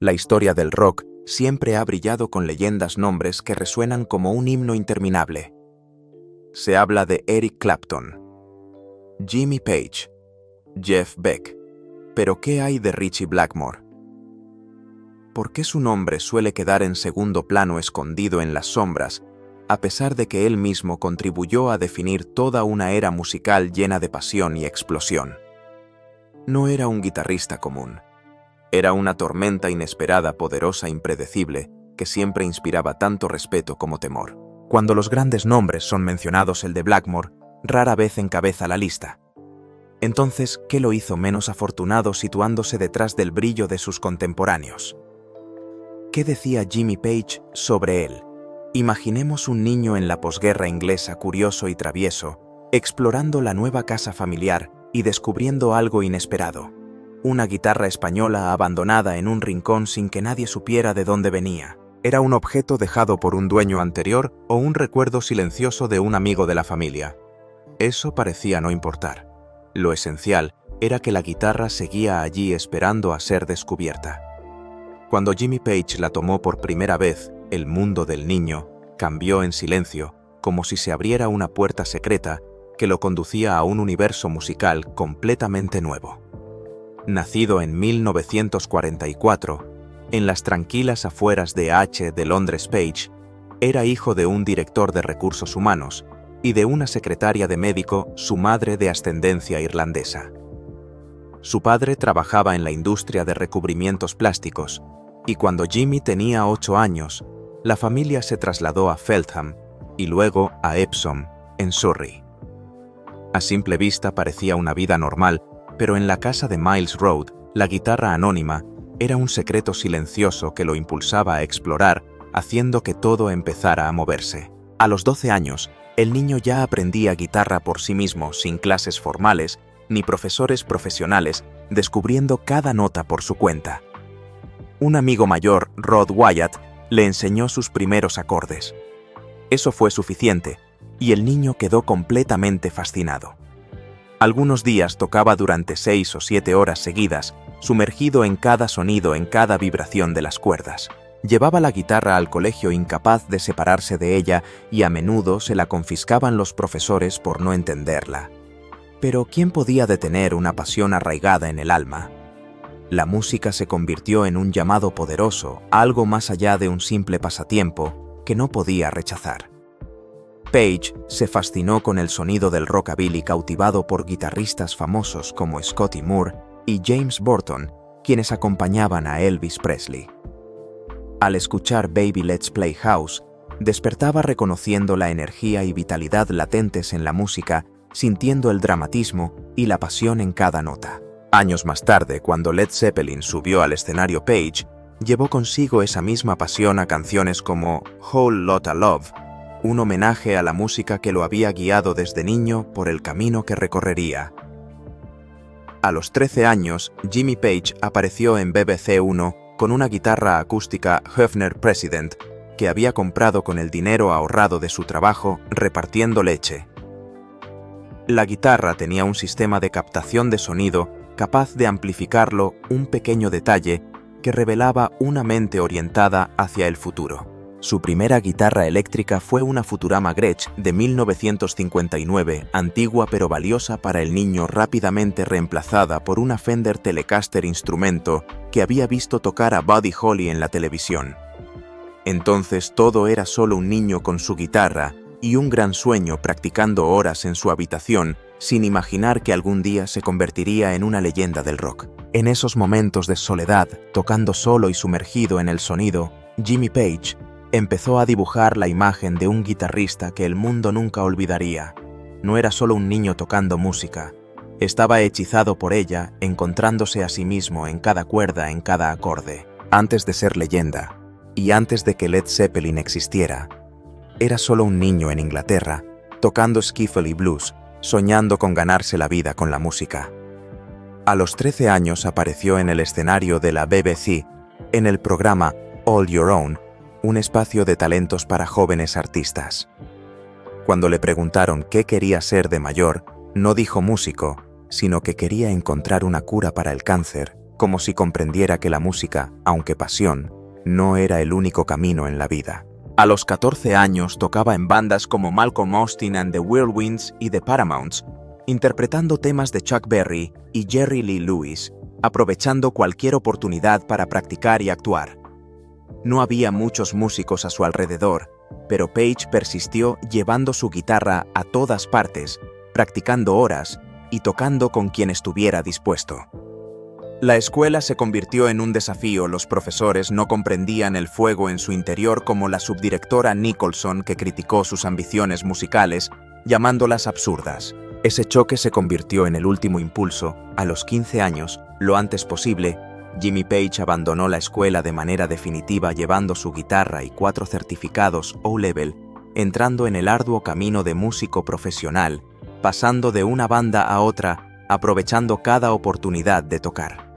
La historia del rock siempre ha brillado con leyendas, nombres que resuenan como un himno interminable. Se habla de Eric Clapton, Jimmy Page, Jeff Beck. Pero ¿qué hay de Ritchie Blackmore? ¿Por qué su nombre suele quedar en segundo plano, escondido en las sombras, a pesar de que él mismo contribuyó a definir toda una era musical llena de pasión y explosión? No era un guitarrista común. Era una tormenta inesperada, poderosa, impredecible, que siempre inspiraba tanto respeto como temor. Cuando los grandes nombres son mencionados, el de Blackmore rara vez encabeza la lista. Entonces, ¿qué lo hizo menos afortunado situándose detrás del brillo de sus contemporáneos? ¿Qué decía Jimmy Page sobre él? Imaginemos un niño en la posguerra inglesa, curioso y travieso, explorando la nueva casa familiar y descubriendo algo inesperado. Una guitarra española abandonada en un rincón sin que nadie supiera de dónde venía. ¿Era un objeto dejado por un dueño anterior o un recuerdo silencioso de un amigo de la familia? Eso parecía no importar. Lo esencial era que la guitarra seguía allí esperando a ser descubierta. Cuando Jimmy Page la tomó por primera vez, el mundo del niño cambió en silencio, como si se abriera una puerta secreta que lo conducía a un universo musical completamente nuevo. Nacido en 1944, en las tranquilas afueras de Londres, Page era hijo de un director de recursos humanos y de una secretaria de médico, su madre de ascendencia irlandesa. Su padre trabajaba en la industria de recubrimientos plásticos, y cuando Jimmy tenía 8 años, la familia se trasladó a Feltham y luego a Epsom, en Surrey. A simple vista parecía una vida normal, pero en la casa de Miles Road, la guitarra anónima era un secreto silencioso que lo impulsaba a explorar, haciendo que todo empezara a moverse. A los 12 años, el niño ya aprendía guitarra por sí mismo, sin clases formales ni profesores profesionales, descubriendo cada nota por su cuenta. Un amigo mayor, Rod Wyatt, le enseñó sus primeros acordes. Eso fue suficiente, y el niño quedó completamente fascinado. Algunos días tocaba durante 6 o 7 horas seguidas, sumergido en cada sonido, en cada vibración de las cuerdas. Llevaba la guitarra al colegio incapaz de separarse de ella y a menudo se la confiscaban los profesores por no entenderla. Pero ¿quién podía detener una pasión arraigada en el alma? La música se convirtió en un llamado poderoso, algo más allá de un simple pasatiempo que no podía rechazar. Page se fascinó con el sonido del rockabilly, cautivado por guitarristas famosos como Scotty Moore y James Burton, quienes acompañaban a Elvis Presley. Al escuchar Baby Let's Play House, despertaba reconociendo la energía y vitalidad latentes en la música, sintiendo el dramatismo y la pasión en cada nota. Años más tarde, cuando Led Zeppelin subió al escenario, Page llevó consigo esa misma pasión a canciones como Whole Lotta Love, un homenaje a la música que lo había guiado desde niño por el camino que recorrería. A los 13 años, Jimmy Page apareció en BBC One con una guitarra acústica Hofner President que había comprado con el dinero ahorrado de su trabajo repartiendo leche. La guitarra tenía un sistema de captación de sonido capaz de amplificarlo, un pequeño detalle que revelaba una mente orientada hacia el futuro. Su primera guitarra eléctrica fue una Futurama Gretsch de 1959, antigua pero valiosa para el niño, rápidamente reemplazada por una Fender Telecaster, instrumento que había visto tocar a Buddy Holly en la televisión. Entonces todo era solo un niño con su guitarra y un gran sueño, practicando horas en su habitación, sin imaginar que algún día se convertiría en una leyenda del rock. En esos momentos de soledad, tocando solo y sumergido en el sonido, Jimmy Page empezó a dibujar la imagen de un guitarrista que el mundo nunca olvidaría. No era solo un niño tocando música, estaba hechizado por ella, encontrándose a sí mismo en cada cuerda, en cada acorde. Antes de ser leyenda, y antes de que Led Zeppelin existiera, era solo un niño en Inglaterra, tocando skiffle y blues, soñando con ganarse la vida con la música. A los 13 años apareció en el escenario de la BBC, en el programa All Your Own, un espacio de talentos para jóvenes artistas. Cuando le preguntaron qué quería ser de mayor, no dijo músico, sino que quería encontrar una cura para el cáncer, como si comprendiera que la música, aunque pasión, no era el único camino en la vida. A los 14 años tocaba en bandas como Malcolm Austin and the Whirlwinds y The Paramounts, interpretando temas de Chuck Berry y Jerry Lee Lewis, aprovechando cualquier oportunidad para practicar y actuar. No había muchos músicos a su alrededor, pero Page persistió llevando su guitarra a todas partes, practicando horas y tocando con quien estuviera dispuesto. La escuela se convirtió en un desafío. Los profesores no comprendían el fuego en su interior, como la subdirectora Nicholson, que criticó sus ambiciones musicales, llamándolas absurdas. Ese choque se convirtió en el último impulso. A los 15 años, lo antes posible, Jimmy Page abandonó la escuela de manera definitiva, llevando su guitarra y 4 certificados O-Level, entrando en el arduo camino de músico profesional, pasando de una banda a otra, aprovechando cada oportunidad de tocar.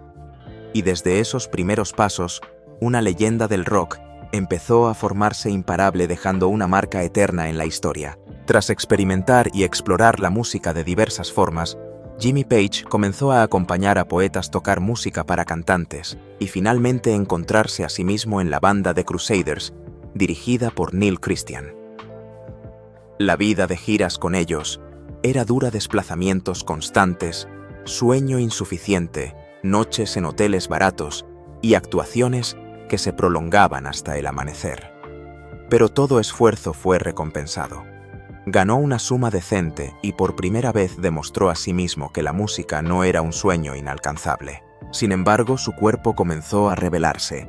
Y desde esos primeros pasos, una leyenda del rock empezó a formarse imparable, dejando una marca eterna en la historia. Tras experimentar y explorar la música de diversas formas, Jimmy Page comenzó a acompañar a poetas, tocar música para cantantes y finalmente encontrarse a sí mismo en la banda The Crusaders, dirigida por Neil Christian. La vida de giras con ellos era dura: desplazamientos constantes, sueño insuficiente, noches en hoteles baratos y actuaciones que se prolongaban hasta el amanecer. Pero todo esfuerzo fue recompensado. Ganó una suma decente y por primera vez demostró a sí mismo que la música no era un sueño inalcanzable. Sin embargo, su cuerpo comenzó a rebelarse.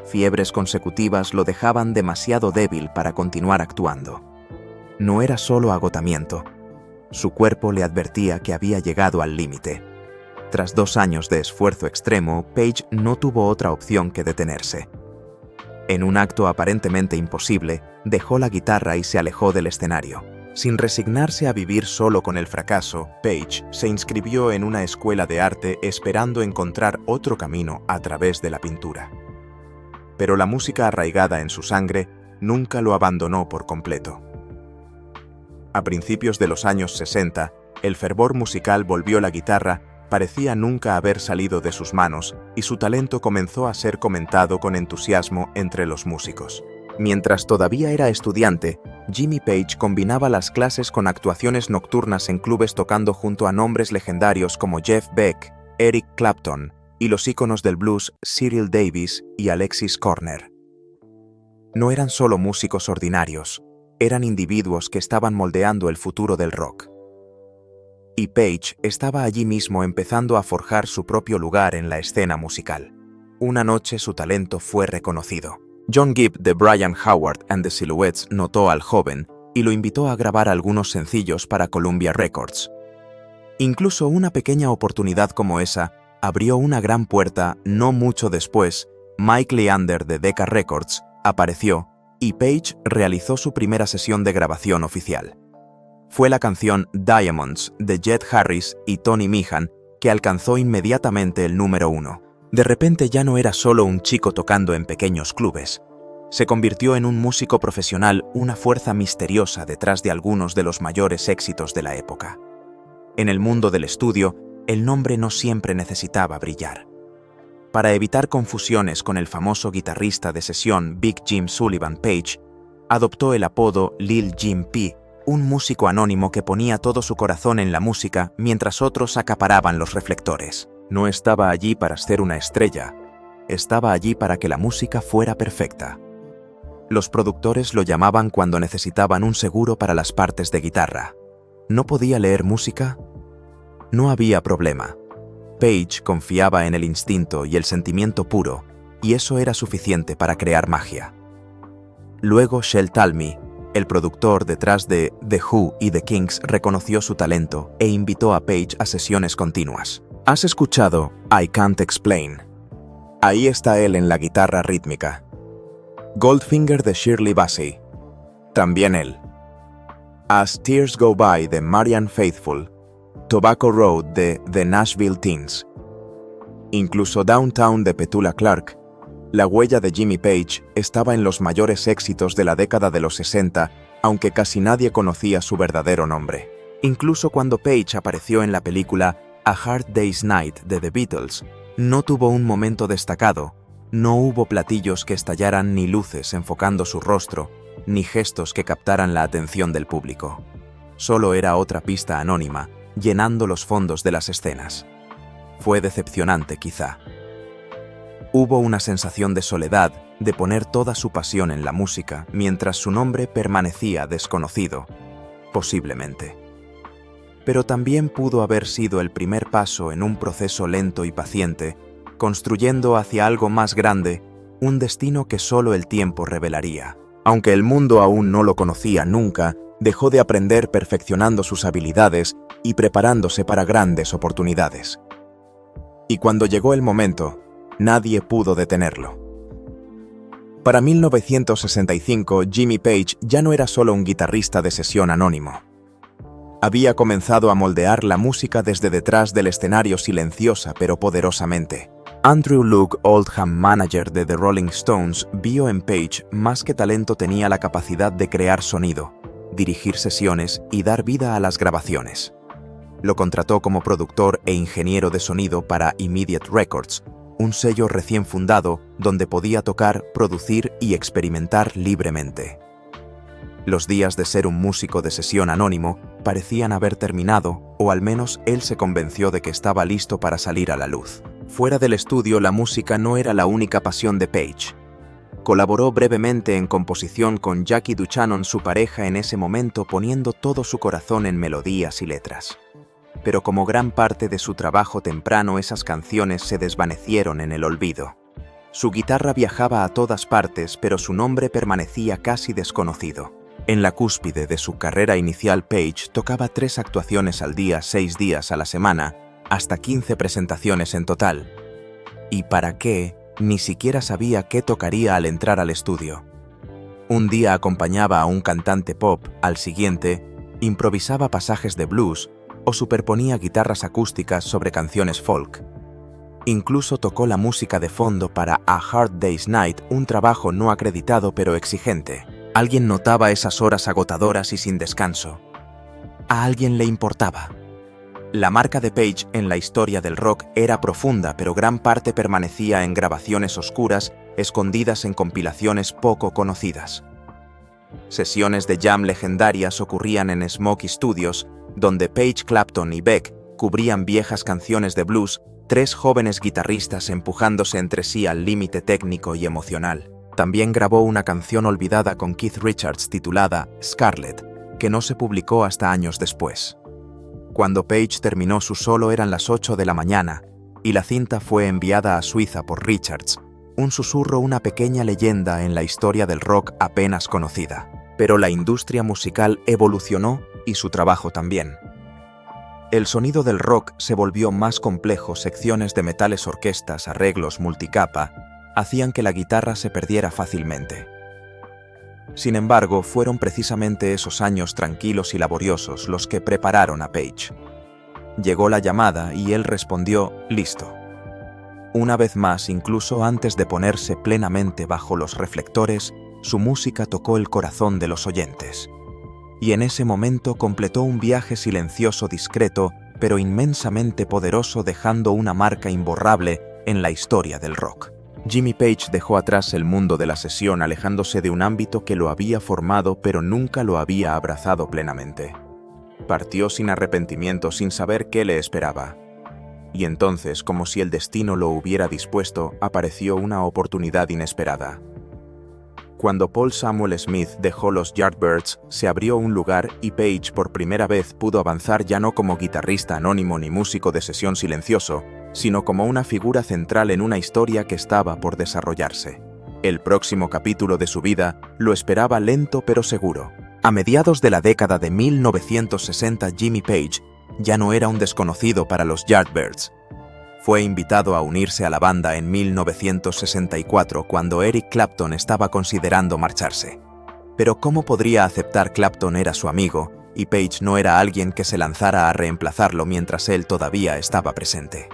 Fiebres consecutivas lo dejaban demasiado débil para continuar actuando. No era solo agotamiento. Su cuerpo le advertía que había llegado al límite. Tras 2 años de esfuerzo extremo, Page no tuvo otra opción que detenerse. En un acto aparentemente imposible, dejó la guitarra y se alejó del escenario. Sin resignarse a vivir solo con el fracaso, Page se inscribió en una escuela de arte esperando encontrar otro camino a través de la pintura. Pero la música arraigada en su sangre nunca lo abandonó por completo. A principios de los años 60, el fervor musical volvió. La guitarra parecía nunca haber salido de sus manos y su talento comenzó a ser comentado con entusiasmo entre los músicos. Mientras todavía era estudiante, Jimmy Page combinaba las clases con actuaciones nocturnas en clubes, tocando junto a nombres legendarios como Jeff Beck, Eric Clapton y los íconos del blues Cyril Davis y Alexis Corner. No eran solo músicos ordinarios, eran individuos que estaban moldeando el futuro del rock. Y Page estaba allí mismo, empezando a forjar su propio lugar en la escena musical. Una noche su talento fue reconocido. John Gibb de Brian Howard and the Silhouettes notó al joven y lo invitó a grabar algunos sencillos para Columbia Records. Incluso una pequeña oportunidad como esa abrió una gran puerta. No mucho después, Mike Leander de Decca Records apareció y Page realizó su primera sesión de grabación oficial. Fue la canción Diamonds de Jet Harris y Tony Meehan que alcanzó inmediatamente el número 1. De repente ya no era solo un chico tocando en pequeños clubes. Se convirtió en un músico profesional, una fuerza misteriosa detrás de algunos de los mayores éxitos de la época. En el mundo del estudio, el nombre no siempre necesitaba brillar. Para evitar confusiones con el famoso guitarrista de sesión Big Jim Sullivan, Page adoptó el apodo Lil Jim P., un músico anónimo que ponía todo su corazón en la música mientras otros acaparaban los reflectores. No estaba allí para ser una estrella, estaba allí para que la música fuera perfecta. Los productores lo llamaban cuando necesitaban un seguro para las partes de guitarra. ¿No podía leer música? No había problema. Page confiaba en el instinto y el sentimiento puro, y eso era suficiente para crear magia. Luego Shel Talmy, el productor detrás de The Who y The Kinks, reconoció su talento e invitó a Page a sesiones continuas. ¿Has escuchado I Can't Explain? Ahí está él en la guitarra rítmica. Goldfinger de Shirley Bassey. También él. As Tears Go By de Marianne Faithfull. Tobacco Road de The Nashville Teens. Incluso Downtown de Petula Clark. La huella de Jimmy Page estaba en los mayores éxitos de la década de los 60, aunque casi nadie conocía su verdadero nombre. Incluso cuando Page apareció en la película A Hard Day's Night de The Beatles, No tuvo un momento destacado, no hubo platillos que estallaran ni luces enfocando su rostro, ni gestos que captaran la atención del público. Solo era otra pista anónima, llenando los fondos de las escenas. Fue decepcionante, quizá. Hubo una sensación de soledad, de poner toda su pasión en la música, mientras su nombre permanecía desconocido, posiblemente. Pero también pudo haber sido el primer paso en un proceso lento y paciente, construyendo hacia algo más grande, un destino que solo el tiempo revelaría. Aunque el mundo aún no lo conocía nunca, dejó de aprender perfeccionando sus habilidades y preparándose para grandes oportunidades. Y cuando llegó el momento, nadie pudo detenerlo. Para 1965, Jimmy Page ya no era solo un guitarrista de sesión anónimo. Había comenzado a moldear la música desde detrás del escenario silenciosa pero poderosamente. Andrew Loog Oldham, manager de The Rolling Stones, vio en Page más que talento tenía la capacidad de crear sonido, dirigir sesiones y dar vida a las grabaciones. Lo contrató como productor e ingeniero de sonido para Immediate Records, un sello recién fundado donde podía tocar, producir y experimentar libremente. Los días de ser un músico de sesión anónimo parecían haber terminado, o al menos él se convenció de que estaba listo para salir a la luz. Fuera del estudio, la música no era la única pasión de Page. Colaboró brevemente en composición con Jackie Duchanon, su pareja en ese momento, poniendo todo su corazón en melodías y letras. Pero como gran parte de su trabajo temprano, esas canciones se desvanecieron en el olvido. Su guitarra viajaba a todas partes, pero su nombre permanecía casi desconocido. En la cúspide de su carrera inicial, Page tocaba 3 actuaciones al día, 6 días a la semana, hasta 15 presentaciones en total. ¿Y para qué? Ni siquiera sabía qué tocaría al entrar al estudio. Un día acompañaba a un cantante pop, al siguiente, improvisaba pasajes de blues o superponía guitarras acústicas sobre canciones folk. Incluso tocó la música de fondo para A Hard Day's Night, un trabajo no acreditado pero exigente. Alguien notaba esas horas agotadoras y sin descanso. A alguien le importaba. La marca de Page en la historia del rock era profunda, pero gran parte permanecía en grabaciones oscuras, escondidas en compilaciones poco conocidas. Sesiones de jam legendarias ocurrían en Smokey Studios, donde Page, Clapton y Beck cubrían viejas canciones de blues, 3 jóvenes guitarristas empujándose entre sí al límite técnico y emocional. También grabó una canción olvidada con Keith Richards titulada Scarlet, que no se publicó hasta años después. Cuando Page terminó su solo eran las 8 de la mañana, y la cinta fue enviada a Suiza por Richards, un susurro, una pequeña leyenda en la historia del rock apenas conocida. Pero la industria musical evolucionó y su trabajo también. El sonido del rock se volvió más complejo, secciones de metales, orquestas, arreglos multicapa, hacían que la guitarra se perdiera fácilmente. Sin embargo, fueron precisamente esos años tranquilos y laboriosos los que prepararon a Page. Llegó la llamada y él respondió, listo. Una vez más, incluso antes de ponerse plenamente bajo los reflectores, su música tocó el corazón de los oyentes. Y en ese momento completó un viaje silencioso, discreto, pero inmensamente poderoso, dejando una marca imborrable en la historia del rock. Jimmy Page dejó atrás el mundo de la sesión, alejándose de un ámbito que lo había formado pero nunca lo había abrazado plenamente. Partió sin arrepentimiento, sin saber qué le esperaba. Y entonces, como si el destino lo hubiera dispuesto, apareció una oportunidad inesperada. Cuando Paul Samuel Smith dejó los Yardbirds, se abrió un lugar y Page por primera vez pudo avanzar ya no como guitarrista anónimo ni músico de sesión silencioso, sino como una figura central en una historia que estaba por desarrollarse. El próximo capítulo de su vida lo esperaba lento pero seguro. A mediados de la década de 1960, Jimmy Page ya no era un desconocido para los Yardbirds. Fue invitado a unirse a la banda en 1964 cuando Eric Clapton estaba considerando marcharse. Pero ¿cómo podría aceptar? Clapton era su amigo y Page no era alguien que se lanzara a reemplazarlo mientras él todavía estaba presente.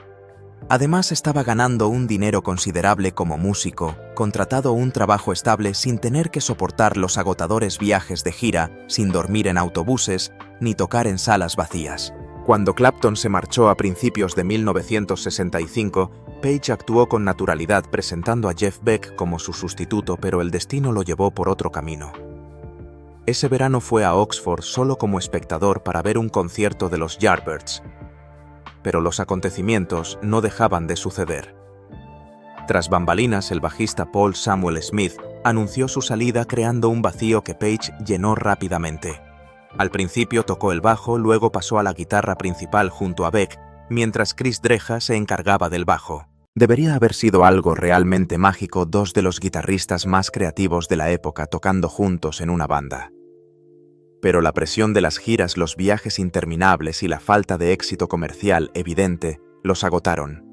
Además, estaba ganando un dinero considerable como músico, contratado un trabajo estable sin tener que soportar los agotadores viajes de gira, sin dormir en autobuses, ni tocar en salas vacías. Cuando Clapton se marchó a principios de 1965, Page actuó con naturalidad presentando a Jeff Beck como su sustituto, pero el destino lo llevó por otro camino. Ese verano fue a Oxford solo como espectador para ver un concierto de los Yardbirds, pero los acontecimientos no dejaban de suceder. Tras bambalinas, el bajista Paul Samuel Smith anunció su salida, creando un vacío que Page llenó rápidamente. Al principio tocó el bajo, luego pasó a la guitarra principal junto a Beck, mientras Chris Dreja se encargaba del bajo. Debería haber sido algo realmente mágico, dos de los guitarristas más creativos de la época tocando juntos en una banda. Pero la presión de las giras, los viajes interminables y la falta de éxito comercial evidente los agotaron.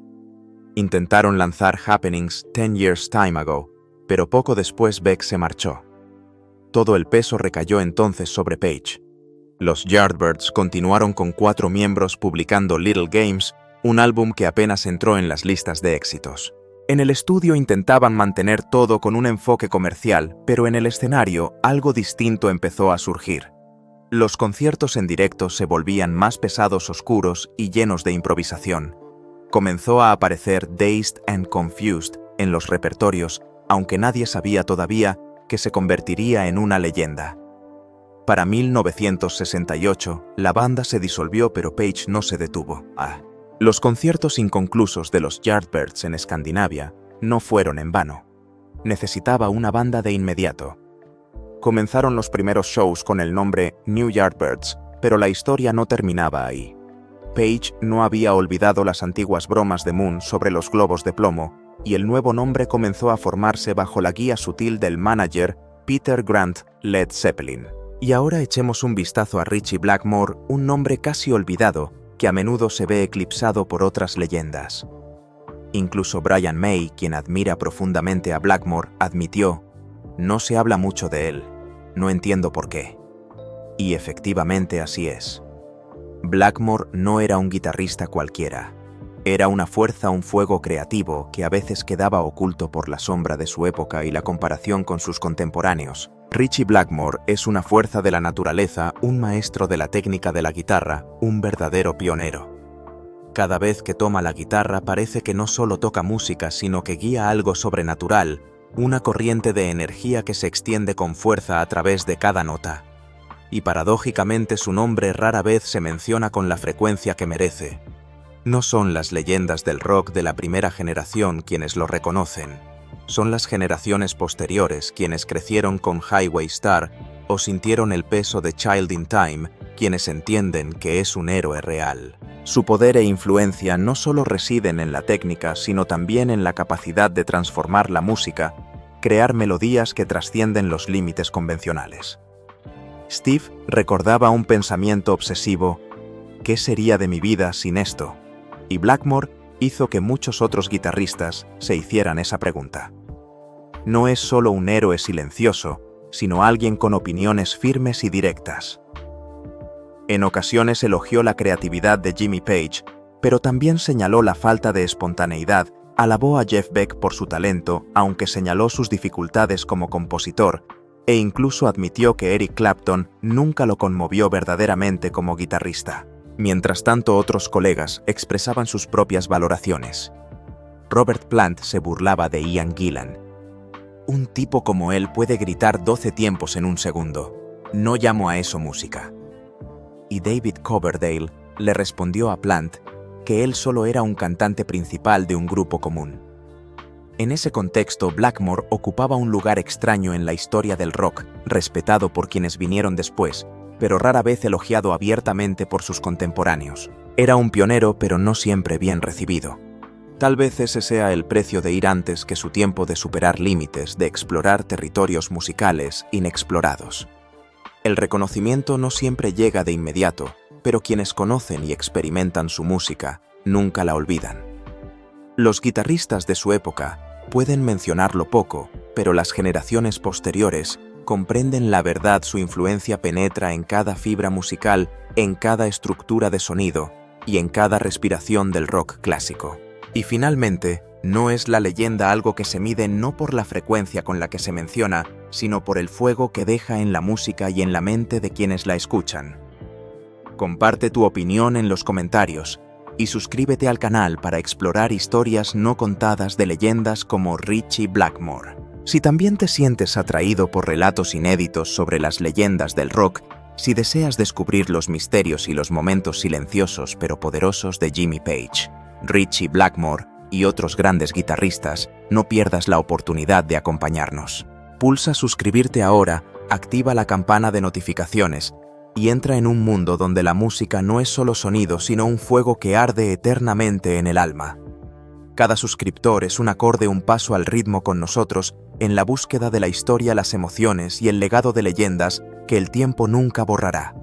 Intentaron lanzar Happenings 10 Years Time Ago, pero poco después Beck se marchó. Todo el peso recayó entonces sobre Page. Los Yardbirds continuaron con 4 miembros publicando Little Games, un álbum que apenas entró en las listas de éxitos. En el estudio intentaban mantener todo con un enfoque comercial, pero en el escenario algo distinto empezó a surgir. Los conciertos en directo se volvían más pesados, oscuros y llenos de improvisación. Comenzó a aparecer Dazed and Confused en los repertorios, aunque nadie sabía todavía que se convertiría en una leyenda. Para 1968, la banda se disolvió, pero Page no se detuvo. Los conciertos inconclusos de los Yardbirds en Escandinavia no fueron en vano. Necesitaba una banda de inmediato. Comenzaron los primeros shows con el nombre New Yardbirds, pero la historia no terminaba ahí. Page no había olvidado las antiguas bromas de Moon sobre los globos de plomo, y el nuevo nombre comenzó a formarse bajo la guía sutil del manager Peter Grant, Led Zeppelin. Y ahora echemos un vistazo a Ritchie Blackmore, un nombre casi olvidado que a menudo se ve eclipsado por otras leyendas. Incluso Brian May, quien admira profundamente a Blackmore, admitió: "No se habla mucho de él, no entiendo por qué". Y efectivamente así es. Blackmore no era un guitarrista cualquiera. Era una fuerza, un fuego creativo que a veces quedaba oculto por la sombra de su época y la comparación con sus contemporáneos. Ritchie Blackmore es una fuerza de la naturaleza, un maestro de la técnica de la guitarra, un verdadero pionero. Cada vez que toma la guitarra parece que no solo toca música, sino que guía algo sobrenatural, una corriente de energía que se extiende con fuerza a través de cada nota. Y paradójicamente su nombre rara vez se menciona con la frecuencia que merece. No son las leyendas del rock de la primera generación quienes lo reconocen. Son las generaciones posteriores quienes crecieron con Highway Star o sintieron el peso de Child in Time quienes entienden que es un héroe real. Su poder e influencia no solo residen en la técnica, sino también en la capacidad de transformar la música, crear melodías que trascienden los límites convencionales. Steve recordaba un pensamiento obsesivo: ¿qué sería de mi vida sin esto? Y Blackmore hizo que muchos otros guitarristas se hicieran esa pregunta. No es solo un héroe silencioso, sino alguien con opiniones firmes y directas. En ocasiones elogió la creatividad de Jimmy Page, pero también señaló la falta de espontaneidad, alabó a Jeff Beck por su talento, aunque señaló sus dificultades como compositor, e incluso admitió que Eric Clapton nunca lo conmovió verdaderamente como guitarrista. Mientras tanto, otros colegas expresaban sus propias valoraciones. Robert Plant se burlaba de Ian Gillan. Un tipo como él puede gritar 12 tiempos en un segundo. No llamo a eso música. Y David Coverdale le respondió a Plant que él solo era un cantante principal de un grupo común. En ese contexto, Blackmore ocupaba un lugar extraño en la historia del rock, respetado por quienes vinieron después, pero rara vez elogiado abiertamente por sus contemporáneos. Era un pionero, pero no siempre bien recibido. Tal vez ese sea el precio de ir antes que su tiempo, de superar límites, de explorar territorios musicales inexplorados. El reconocimiento no siempre llega de inmediato, pero quienes conocen y experimentan su música nunca la olvidan. Los guitarristas de su época pueden mencionarlo poco, pero las generaciones posteriores comprenden la verdad. Su influencia penetra en cada fibra musical, en cada estructura de sonido y en cada respiración del rock clásico. Y finalmente, no es la leyenda algo que se mide no por la frecuencia con la que se menciona, sino por el fuego que deja en la música y en la mente de quienes la escuchan. Comparte tu opinión en los comentarios y suscríbete al canal para explorar historias no contadas de leyendas como Ritchie Blackmore. Si también te sientes atraído por relatos inéditos sobre las leyendas del rock, si deseas descubrir los misterios y los momentos silenciosos pero poderosos de Jimmy Page, Ritchie Blackmore y otros grandes guitarristas, no pierdas la oportunidad de acompañarnos. Pulsa suscribirte ahora, activa la campana de notificaciones y entra en un mundo donde la música no es solo sonido, sino un fuego que arde eternamente en el alma. Cada suscriptor es un acorde, un paso al ritmo con nosotros en la búsqueda de la historia, las emociones y el legado de leyendas que el tiempo nunca borrará.